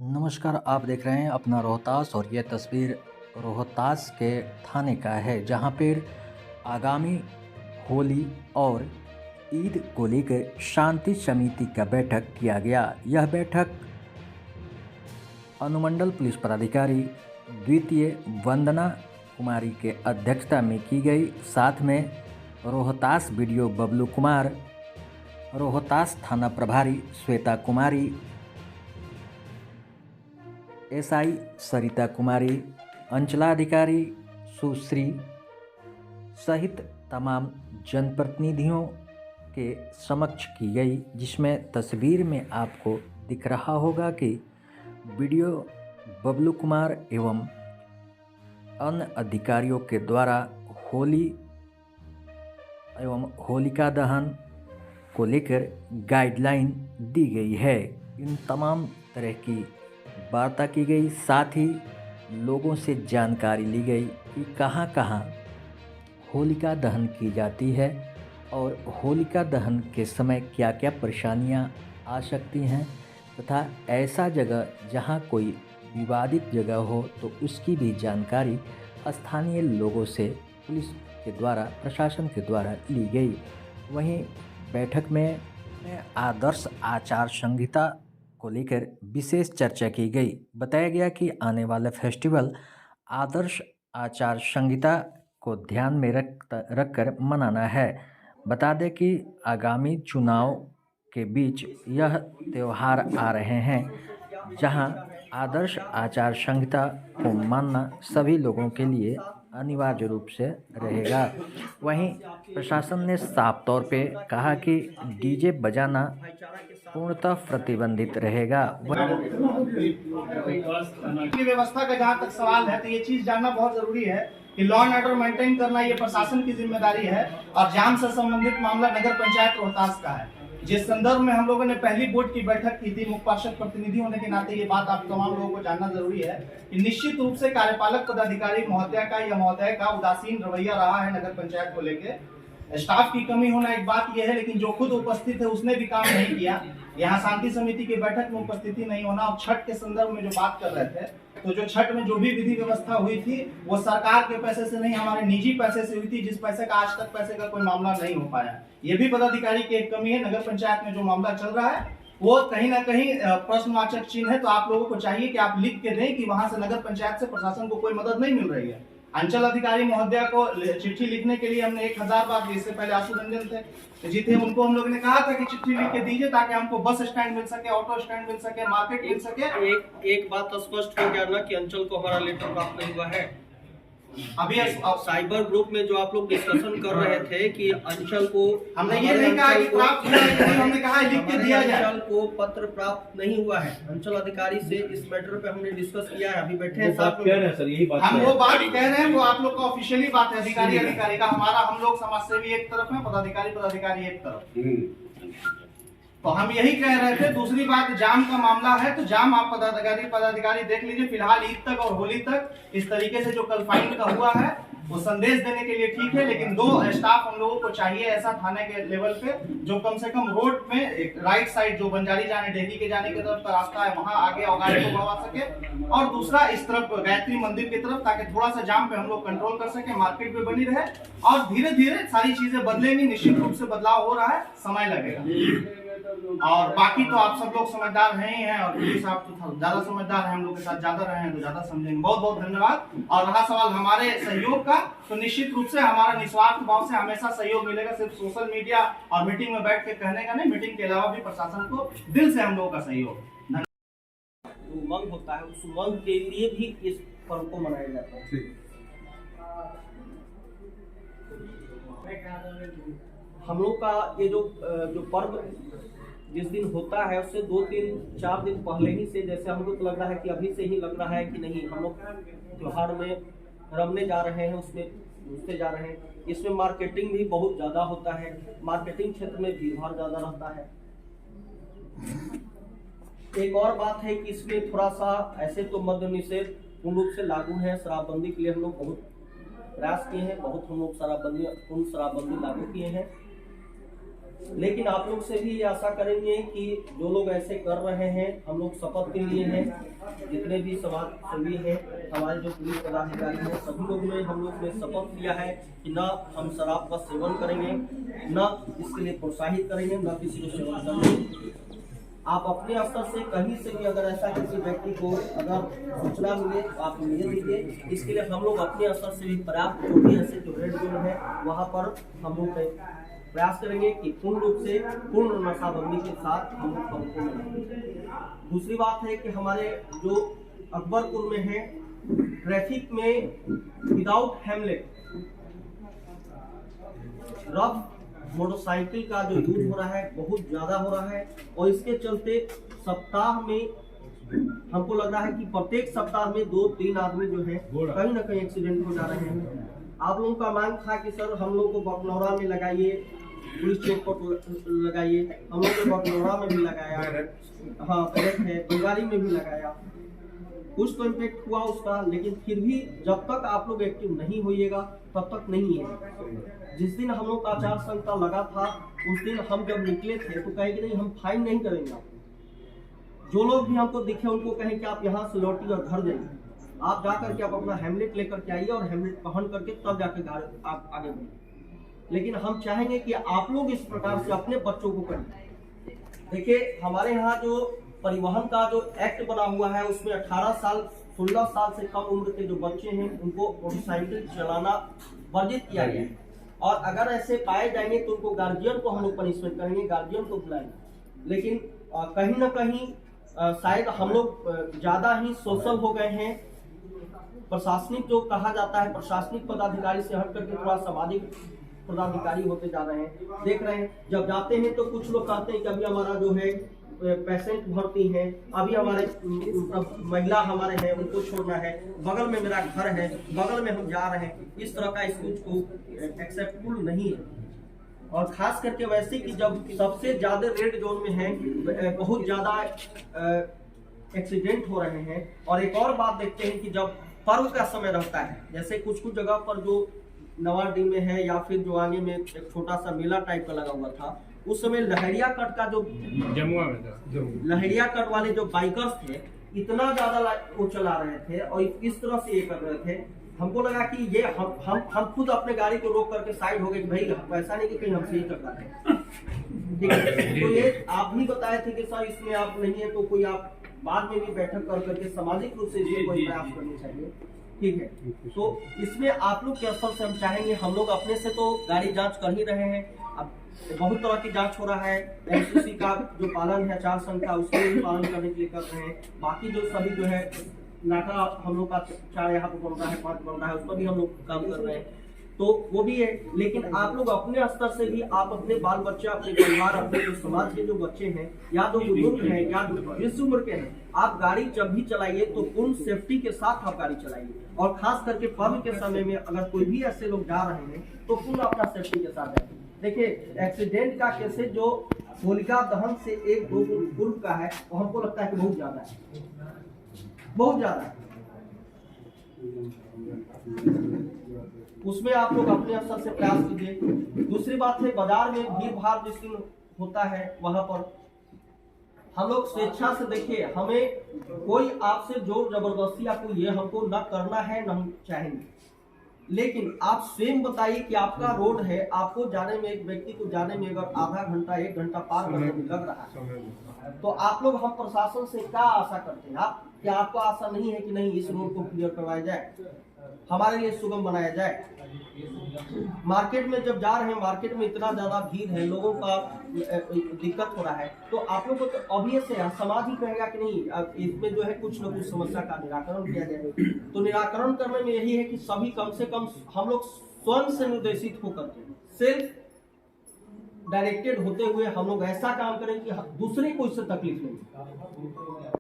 नमस्कार, आप देख रहे हैं अपना रोहतास और ये तस्वीर रोहतास के थाने का है, जहां पर आगामी होली और ईद को लेकर शांति समिति का बैठक किया गया। यह बैठक अनुमंडल पुलिस पदाधिकारी द्वितीय वंदना कुमारी के अध्यक्षता में की गई। साथ में रोहतास बीडीओ बबलू कुमार, रोहतास थाना प्रभारी श्वेता कुमारी, एसआई सरिता कुमारी, अंचलाधिकारी सुश्री सहित तमाम जनप्रतिनिधियों के समक्ष की गई, जिसमें तस्वीर में आपको दिख रहा होगा कि वीडियो बबलू कुमार एवं अन्य अधिकारियों के द्वारा होली एवं होलिका दहन को लेकर गाइडलाइन दी गई है। इन तमाम तरह की वार्ता की गई, साथ ही लोगों से जानकारी ली गई कि कहां कहां होलिका दहन की जाती है और होलिका दहन के समय क्या क्या परेशानियां आ सकती हैं, तथा ऐसा जगह जहां कोई विवादित जगह हो तो उसकी भी जानकारी स्थानीय लोगों से पुलिस के द्वारा, प्रशासन के द्वारा ली गई। वहीं बैठक में आदर्श आचार संहिता को लेकर विशेष चर्चा की गई। बताया गया कि आने वाला फेस्टिवल आदर्श आचार संहिता को ध्यान में रखकर मनाना है। बता दें कि आगामी चुनाव के बीच यह त्यौहार आ रहे हैं, जहां आदर्श आचार संहिता को मानना सभी लोगों के लिए अनिवार्य रूप से रहेगा। वहीं प्रशासन ने साफ तौर पे कहा कि डीजे बजाना पूर्णतः प्रतिबंधित रहेगा। की व्यवस्था का जहाँ तक सवाल है तो ये चीज जानना बहुत जरूरी है कि लॉ एंड ऑर्डर मेंटेन करना ये प्रशासन की जिम्मेदारी है और जाम से संबंधित मामला नगर पंचायत रोहतास का है। जिस संदर्भ में हम लोगों ने पहली बोर्ड की बैठक की थी, मुख्य पार्षद प्रतिनिधि होने के नाते ये बात आप तमाम लोगों को जानना जरूरी है कि निश्चित रूप से कार्यपालक पदाधिकारी महोदय का या महोदय का उदासीन रवैया रहा है नगर पंचायत को लेकर। स्टाफ की कमी होना एक बात यह है, लेकिन जो खुद उपस्थित है उसने भी काम नहीं किया। यहाँ शांति समिति की बैठक में उपस्थिति नहीं होना और छठ के संदर्भ में जो बात कर रहे थे, तो जो छठ में जो भी विधि व्यवस्था हुई थी वो सरकार के पैसे से नहीं, हमारे निजी पैसे से हुई थी, जिस पैसे का आज तक पैसे का कोई मामला नहीं हो पाया। ये भी पदाधिकारी की एक कमी है। नगर पंचायत में जो मामला चल रहा है वो कहीं ना कहीं प्रश्नवाचक चिन्ह है। तो आप लोगों को चाहिए कि आप लिख के दें कि वहां से नगर पंचायत से प्रशासन को कोई मदद नहीं मिल रही है। अंचल अधिकारी महोदया को चिट्ठी लिखने के लिए हमने 1000 बार, इससे पहले आशु रंजन थे जी थे, उनको हम लोग ने कहा था कि चिट्ठी लिख के दीजिए ताकि हमको बस स्टैंड मिल सके, ऑटो स्टैंड मिल सके, मार्केट मिल सके। एक बात स्पष्ट हो गया ना कि अंचल को हमारा लेटर प्राप्त नहीं हुआ है। अभी साइबर ग्रुप में जो आप लोग डिस्कशन कर रहे थे कि अंचल को, हमने ये नहीं कहा कि प्राप्त हुआ है, हमने कहा लिख के दिया जाए। अंचल को पत्र प्राप्त नहीं हुआ है। अंचल अधिकारी से इस मैटर पे हमने डिस्कस किया है, अभी बैठे हैं साथ में। सर यही बात हम वो बात कह रहे हैं, वो आप लोग का ऑफिशियली बात है, अधिकारी का। हमारा, हम लोग समाज सेवी एक तरफ है, पदाधिकारी एक तरफ। तो हम यही कह रहे थे। दूसरी बात, जाम का मामला है तो जाम आप पदाधिकारी देख लीजिए। फिलहाल ईद तक और होली तक इस तरीके से जो कल फाइन का हुआ है वो संदेश देने के लिए ठीक है, लेकिन 2 स्टाफ हम लोगों को चाहिए ऐसा थाने के लेवल पे जो कम से कम रोड में एक राइट साइड जो बंजारी जाने, डेहरी के जाने की तरफ का रास्ता है वहां आगे और गाड़ी को बढ़वा सके, और दूसरा इस तरफ गायत्री मंदिर की तरफ, ताकि थोड़ा सा जाम पे हम लोग कंट्रोल कर सके, मार्केट पे बनी रहे। और धीरे धीरे सारी चीजें बदलेंगी, निश्चित रूप से बदलाव हो रहा है, समय लगेगा। और बाकी तो आप सब लोग समझदार हैं ही हैं, और पुलिस आप तो ज्यादा समझदार हैं, हम लोग के साथ ज्यादा रहे हैं तो ज्यादा समझेंगे। बहुत बहुत धन्यवाद। और रहा सवाल हमारे सहयोग का, तो निश्चित रूप से हमारा निस्वार्थ भाव से हमेशा सहयोग मिलेगा। सिर्फ सोशल मीडिया और मीटिंग में बैठ के कहने का नहीं, मीटिंग के अलावा भी प्रशासन को दिल से हम लोगों का सहयोग। उमंग होता है, उस उमंग के लिए भी इस पर्व को मनाया जाता है। हम लोग का ये जो पर्व जिस दिन होता है उससे 2-3-4 दिन पहले ही से, जैसे हम लोग को लग रहा है कि अभी से ही लग रहा है कि नहीं, हम लोग त्योहार में रमने जा रहे हैं, उसमें घुसते जा रहे हैं। इसमें मार्केटिंग भी बहुत ज़्यादा होता है, मार्केटिंग क्षेत्र में भीड़ भाड़ ज़्यादा रहता है। एक और बात है कि इसमें थोड़ा सा ऐसे तो मद्य निषेध पूर्ण रूप से लागू है। शराबबंदी के लिए हम लोग बहुत प्रयास किए हैं, बहुत हम लोग पूर्ण शराबबंदी लागू किए हैं। लेकिन आप लोग से भी आशा करेंगे कि जो लोग ऐसे कर रहे हैं, हम लोग शपथ के लिए हैं, जितने भी समाज सेवी हैं, हमारे जो पुलिस पदाधिकारी हैं, सभी लोग ने हम लोग ने शपथ लिया है कि न हम शराब का सेवन करेंगे, न इसके लिए प्रोत्साहित करेंगे, न किसी को सेवन करेंगे। आप अपने स्तर से कहीं से भी अगर ऐसा किसी व्यक्ति को अगर सूचना मिले तो आप मुझे दीजिए। इसके लिए हम लोग अपने स्तर से भी पर्याप्त जो भी ऐसे जो रेड जोन है वहाँ पर हम लोग प्रयास करेंगे कि पूर्ण रूप से पूर्ण नशाबंदी के साथ हम लोग संपूर्ण करेंगे। दूसरी बात है कि हमारे जो अकबरपुर में है, ट्रैफिक में विदाउट हेलमेट रफ मोटरसाइकिल का जो यूज हो रहा है बहुत ज्यादा हो रहा है, और इसके चलते सप्ताह में हमको लग रहा है कि प्रत्येक सप्ताह में 2-3 आदमी जो है कहीं ना कहीं एक्सीडेंट हो जा रहे हैं। आप लोगों का मांग था कि सर हम लोग को बकनौरा में लगाइए, पुलिस चौक पर लगाइए, हम लोग को बकनौरा में भी लगाया, हाँ करेक्ट है, बंगाली में भी लगाया, कुछ तो इम्पैक्ट हुआ उसका, लेकिन फिर भी जब तक आप लोग एक्टिव नहीं होइएगा तब तक नहीं है। जिस दिन हम लोग का आचार संहिता लगा था उस दिन हम जब निकले थे तो कहे कि नहीं हम फाइन नहीं करेंगे, जो लोग भी हमको दिखे उनको कहें कि आप यहाँ से लौटिए और घर जाइए, आप जा करके आप अपना हेमलेट लेकर के आइए और हेमलेट पहन करके तब जाके घर आप आगे बढ़िए। लेकिन हम चाहेंगे कि आप लोग इस प्रकार से अपने बच्चों को करें। देखिए हमारे यहाँ जो परिवहन का जो एक्ट बना हुआ है उसमें 16 साल से कम उम्र के जो बच्चे हैं उनको मोटरसाइकिल चलाना वर्जित किया गया है, और अगर ऐसे पाए जाएंगे तो उनको गार्जियन को हम लोग पनिशमेंट करेंगे, गार्जियन को बुलाएंगे। लेकिन कहीं ना कहीं शायद हम लोग ज्यादा ही सोशल हो गए हैं, प्रशासनिक जो कहा जाता है प्रशासनिक पदाधिकारी से हट करके थोड़ा सामाजिक पदाधिकारी होते जा रहे हैं। देख रहे हैं जब जाते हैं तो कुछ लोग कहते हैं कि अभी हमारा जो है पेशेंट भर्ती है, अभी हमारे महिला हमारे हैं उनको छोड़ना है, बगल में मेरा घर है, बगल में हम जा रहे हैं, इस तरह का स्कूल को एक्सेप्टेबल नहीं है। और खास करके वैसे कि जब सबसे ज्यादा रेड जोन में है, बहुत ज्यादा एक्सीडेंट हो रहे हैं। और एक और बात देखते हैं कि जब पर्व का समय रहता है, जैसे कुछ जगह पर जो नवाडी में है या फिर जो आगे में एक छोटा सा मेला टाइप का लगा हुआ था, उस समय लहरिया कट का जो जमुआ में था, लहरिया कट वाले जो बाइकर्स थे इतना ज्यादा वो चला रहे थे और इस तरह से ये कर रहे थे, हमको लगा कि ये हम खुद अपने गाड़ी को रोक करके साइड हो गए कि भाई ऐसा नहीं कि कहीं हमसे ही टकरा है। ठीक है, तो ये आप भी बताए थे कि सर इसमें आप नहीं है तो कोई आप बाद में भी बैठक कर करके सामाजिक रूप से इसमें कोई प्रयास करनी चाहिए। ठीक है, तो इसमें आप लोग के स्तर से हम चाहेंगे, हम लोग अपने से तो गाड़ी जांच कर ही रहे हैं, अब बहुत तरह की जांच हो रहा है, एमसीसी का जो पालन है आचार संहिता उसके भी पालन करने के लिए कर रहे हैं, बाकी जो सभी जो है नाका हम लोग का 4 यहाँ पे बन रहा है, 5 बन रहा है, उस पर भी हम लोग काम कर रहे हैं, तो वो भी है। लेकिन आप लोग अपने स्तर से भी आप अपने बाल बच्चे, अपने परिवार, अपने जो समाज के जो बच्चे हैं या जो बुजुर्ग हैं या जिस उम्र के हैं, आप गाड़ी जब भी चलाइए तो पूर्ण सेफ्टी के साथ आप गाड़ी चलाइए। और खास करके पर्व के समय में अगर कोई भी ऐसे लोग जा रहे हैं तो पूर्ण अपना सेफ्टी के साथ जाइए। देखिए एक्सीडेंट का केसेज जो होलिका दहन से 1-2 पूर्व का है वो हमको लगता है कि बहुत ज्यादा है, बहुत ज्यादा है। उसमें आप लोग अपने स्तर से प्रयास कीजिए। दूसरी बात है बाजार में भीड़ भाड़ जिस दिन होता है वहां पर हम लोग स्वेच्छा से, देखिए हमें कोई आपसे जोर जबरदस्ती या कोई ये हमको न करना है न हम चाहेंगे, लेकिन आप स्वयं बताइए कि आपका रोड है, आपको जाने में, एक व्यक्ति को जाने में अगर आधा घंटा 1 घंटा पार करने में लग रहा है तो आप लोग हम प्रशासन से क्या आशा करते हैं? आप क्या आपको आशा नहीं है कि नहीं इस रोड को क्लियर करवाया जाए, हमारे लिए सुगम बनाया जाए? मार्केट में जब जा रहे हैं, मार्केट में इतना ज्यादा भीड़ है, लोगों का दिक्कत हो रहा है, तो आप लोगों को तो ऑब्वियस है समाज ही कहेगा कि नहीं इसमें जो है कुछ न कुछ समस्या का निराकरण किया जाए। तो निराकरण करने में यही है कि सभी कम से कम हम लोग स्वयं से निर्देशित होकर के, सेल्फ डायरेक्टेड होते हुए हम लोग ऐसा काम करें कि दूसरे को इससे तकलीफ नहीं।